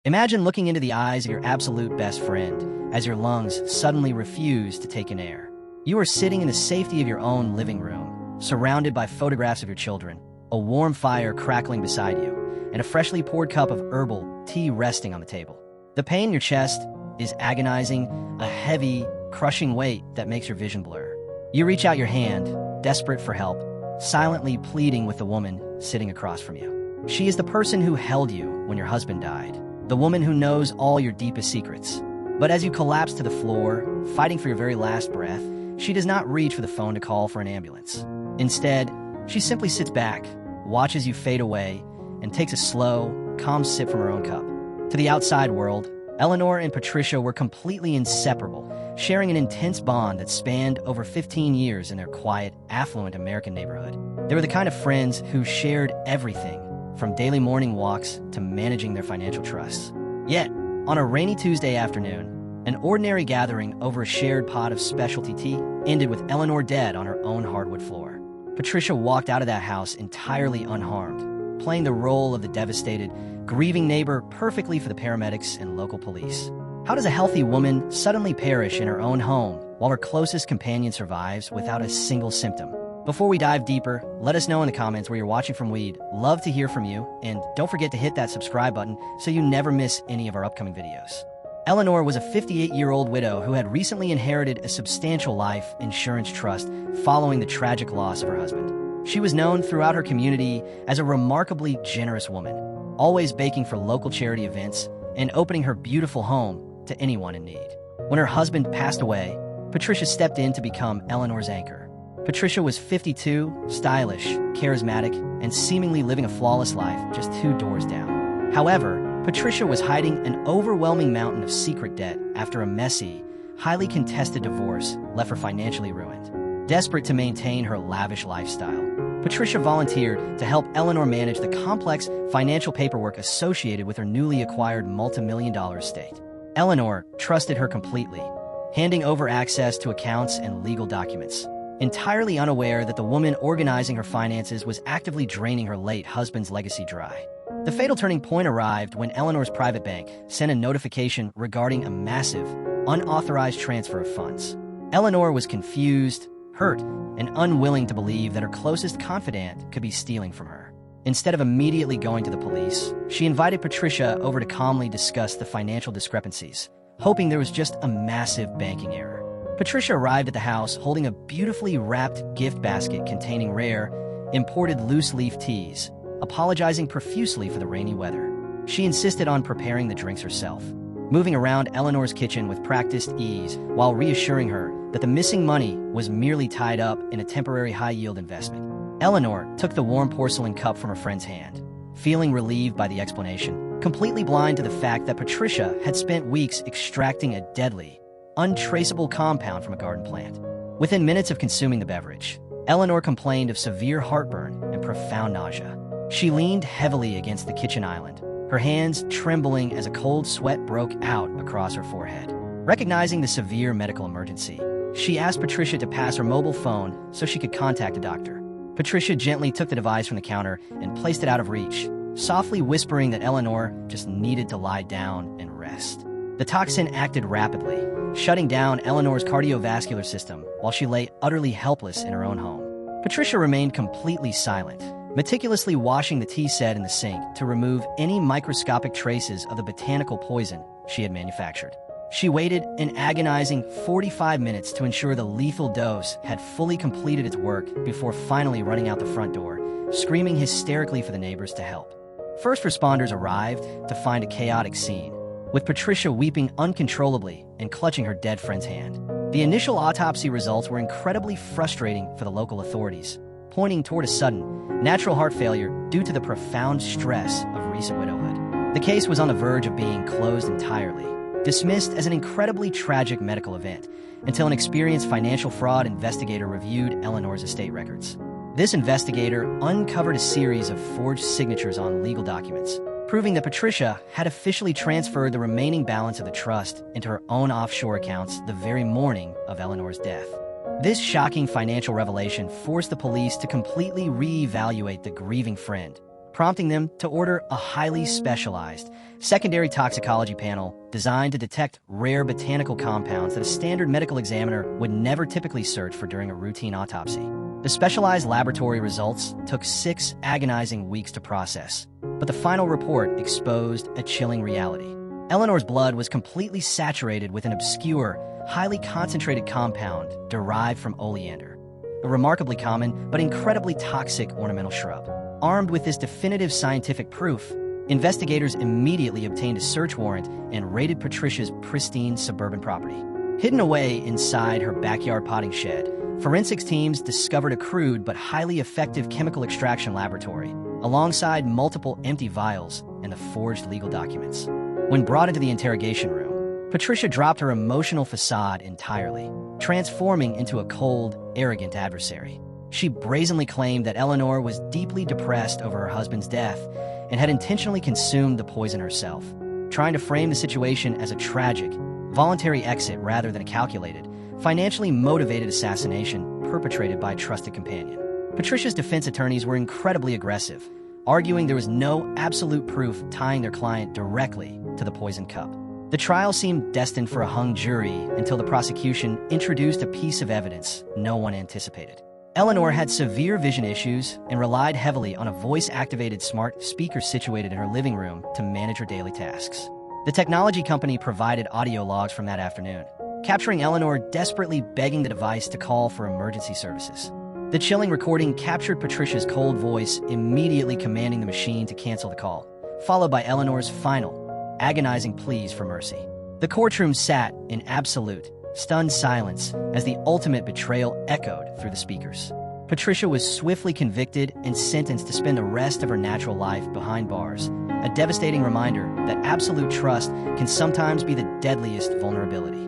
Imagine looking into the eyes of your absolute best friend as your lungs suddenly refuse to take in air. You are sitting in the safety of your own living room, surrounded by photographs of your children, a warm fire crackling beside you, and a freshly poured cup of herbal tea resting on the table. The pain in your chest is agonizing, a heavy, crushing weight that makes your vision blur. You reach out your hand, desperate for help, silently pleading with the woman sitting across from you. She is the person who held you when your husband died, the woman who knows all your deepest secrets. But as you collapse to the floor, fighting for your very last breath, she does not reach for the phone to call for an ambulance. Instead, she simply sits back, watches you fade away, and takes a slow, calm sip from her own cup. To the outside world, Eleanor and Patricia were completely inseparable, sharing an intense bond that spanned over 15 years in their quiet, affluent American neighborhood. They were the kind of friends who shared everything, from daily morning walks to managing their financial trusts. Yet, on a rainy Tuesday afternoon, an ordinary gathering over a shared pot of specialty tea ended with Eleanor dead on her own hardwood floor. Patricia walked out of that house entirely unharmed, playing the role of the devastated, grieving neighbor perfectly for the paramedics and local police. How does a healthy woman suddenly perish in her own home while her closest companion survives without a single symptom? Before we dive deeper, let us know in the comments where you're watching from. We'd love to hear from you, and don't forget to hit that subscribe button so you never miss any of our upcoming videos. Eleanor was a 58-year-old widow who had recently inherited a substantial life insurance trust following the tragic loss of her husband. She was known throughout her community as a remarkably generous woman, always baking for local charity events and opening her beautiful home to anyone in need. When her husband passed away, Patricia stepped in to become Eleanor's anchor. Patricia was 52, stylish, charismatic, and seemingly living a flawless life just 2 doors down. However, Patricia was hiding an overwhelming mountain of secret debt after a messy, highly contested divorce left her financially ruined. Desperate to maintain her lavish lifestyle, Patricia volunteered to help Eleanor manage the complex financial paperwork associated with her newly acquired multi-million-dollar estate. Eleanor trusted her completely, handing over access to accounts and legal documents, entirely unaware that the woman organizing her finances was actively draining her late husband's legacy dry. The fatal turning point arrived when Eleanor's private bank sent a notification regarding a massive, unauthorized transfer of funds. Eleanor was confused, hurt, and unwilling to believe that her closest confidant could be stealing from her. Instead of immediately going to the police, she invited Patricia over to calmly discuss the financial discrepancies, hoping there was just a massive banking error. Patricia arrived at the house holding a beautifully wrapped gift basket containing rare, imported loose-leaf teas, apologizing profusely for the rainy weather. She insisted on preparing the drinks herself, moving around Eleanor's kitchen with practiced ease while reassuring her that the missing money was merely tied up in a temporary high-yield investment. Eleanor took the warm porcelain cup from her friend's hand, feeling relieved by the explanation, completely blind to the fact that Patricia had spent weeks extracting a deadly, untraceable compound from a garden plant. Within minutes of consuming the beverage, Eleanor complained of severe heartburn and profound nausea. She leaned heavily against the kitchen island, her hands trembling as a cold sweat broke out across her forehead. Recognizing the severe medical emergency, she asked Patricia to pass her mobile phone so she could contact a doctor. Patricia gently took the device from the counter and placed it out of reach, softly whispering that Eleanor just needed to lie down and rest. The toxin acted rapidly, shutting down Eleanor's cardiovascular system while she lay utterly helpless in her own home. Patricia remained completely silent, meticulously washing the tea set in the sink to remove any microscopic traces of the botanical poison she had manufactured. She waited an agonizing 45 minutes to ensure the lethal dose had fully completed its work before finally running out the front door, screaming hysterically for the neighbors to help. First responders arrived to find a chaotic scene, with Patricia weeping uncontrollably and clutching her dead friend's hand. The initial autopsy results were incredibly frustrating for the local authorities, pointing toward a sudden, natural heart failure due to the profound stress of recent widowhood. The case was on the verge of being closed entirely, dismissed as an incredibly tragic medical event, until an experienced financial fraud investigator reviewed Eleanor's estate records. This investigator uncovered a series of forged signatures on legal documents, proving that Patricia had officially transferred the remaining balance of the trust into her own offshore accounts the very morning of Eleanor's death. This shocking financial revelation forced the police to completely reevaluate the grieving friend, prompting them to order a highly specialized secondary toxicology panel designed to detect rare botanical compounds that a standard medical examiner would never typically search for during a routine autopsy. The specialized laboratory results took 6 agonizing weeks to process, but the final report exposed a chilling reality. Eleanor's blood was completely saturated with an obscure, highly concentrated compound derived from oleander, a remarkably common but incredibly toxic ornamental shrub. Armed with this definitive scientific proof, investigators immediately obtained a search warrant and raided Patricia's pristine suburban property. Hidden away inside her backyard potting shed, forensics teams discovered a crude but highly effective chemical extraction laboratory, alongside multiple empty vials and the forged legal documents. When brought into the interrogation room, Patricia dropped her emotional facade entirely, transforming into a cold, arrogant adversary. She brazenly claimed that Eleanor was deeply depressed over her husband's death and had intentionally consumed the poison herself, trying to frame the situation as a tragic, voluntary exit rather than a calculated, financially motivated assassination perpetrated by a trusted companion. Patricia's defense attorneys were incredibly aggressive, arguing there was no absolute proof tying their client directly to the poisoned cup. The trial seemed destined for a hung jury until the prosecution introduced a piece of evidence no one anticipated. Eleanor had severe vision issues and relied heavily on a voice-activated smart speaker situated in her living room to manage her daily tasks. The technology company provided audio logs from that afternoon, capturing Eleanor desperately begging the device to call for emergency services. The chilling recording captured Patricia's cold voice immediately commanding the machine to cancel the call, followed by Eleanor's final, agonizing pleas for mercy. The courtroom sat in absolute, stunned silence as the ultimate betrayal echoed through the speakers. Patricia was swiftly convicted and sentenced to spend the rest of her natural life behind bars, a devastating reminder that absolute trust can sometimes be the deadliest vulnerability.